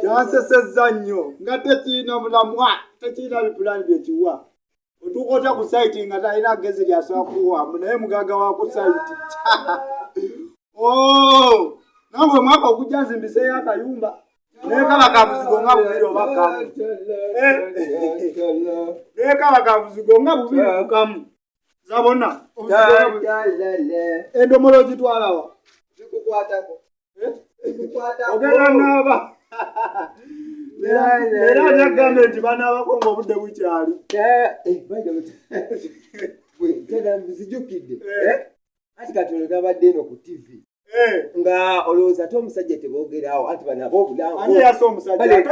Chance sezanyo ngate china mulamwa techina bipulani byechiwa otukota ku site ngata ina gezi lya sakuwa munaye mugaga wa ku site oh nangwe mwaka okujanze mbise yakayumba neka bakabuzigo nga bubiro bakamu neka bakabuzigo nga bubiro bakamu zabona endomolo jitwalawa zikukwatako ogera naba era nyagamenti bana bakongo obudde bukyali tena mzijukidde ati katolo gabadde eno ku TV nga olowooza ate omusajja teboogerawo anti banabo obulango ani yaso omusajja ate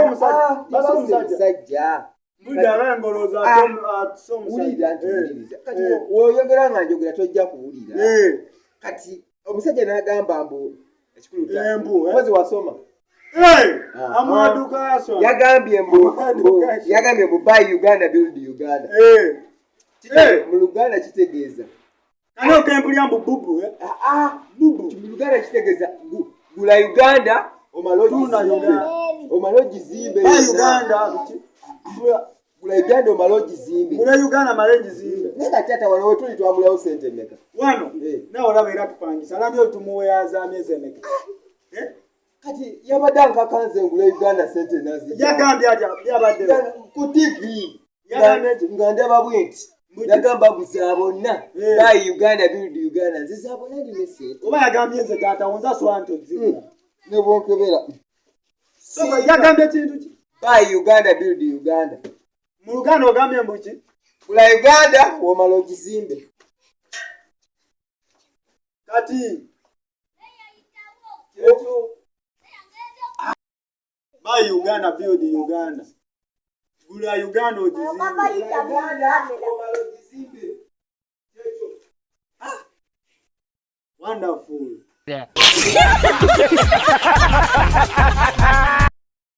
omusajja mbudala ngolooza ate wulira nti wuliriza kati woyogera nga njogera tojja kuwulira kati omusajja n'agamba mbu ekikulu mpozi wasoma amaduka yaso yagambye mbu buy Uganda build Uganda mu Luganda kitegeeza kano kempulya mbu bubu bubu mu Luganda kitegeeza gula Uganda omalogi zimbe Uganda gula Uganda omalogi zimbe gula Uganda malogi zimbe nenda tata wano wetuli twamulawo sente mmeka wano nawe olaba era tupangisa nabyo tumuweyaza myezi emeka kati yabadde ankakanze ngula Uganda sente nazi yagambye atya byabadde ku TV nga ndaba bwenti yagamba buza bonna buy Uganda build Uganda nziza bonna ndi message oba yagambye nze taata wonza swanto zimba ne bonkebera so yagambye kintu ki buy Uganda build Uganda mu Luganda ogambye mbuki gula Uganda womala ogizimbe kati buy Uganda build Uganda gula Uganda ogizimbe wonderful. Yeah.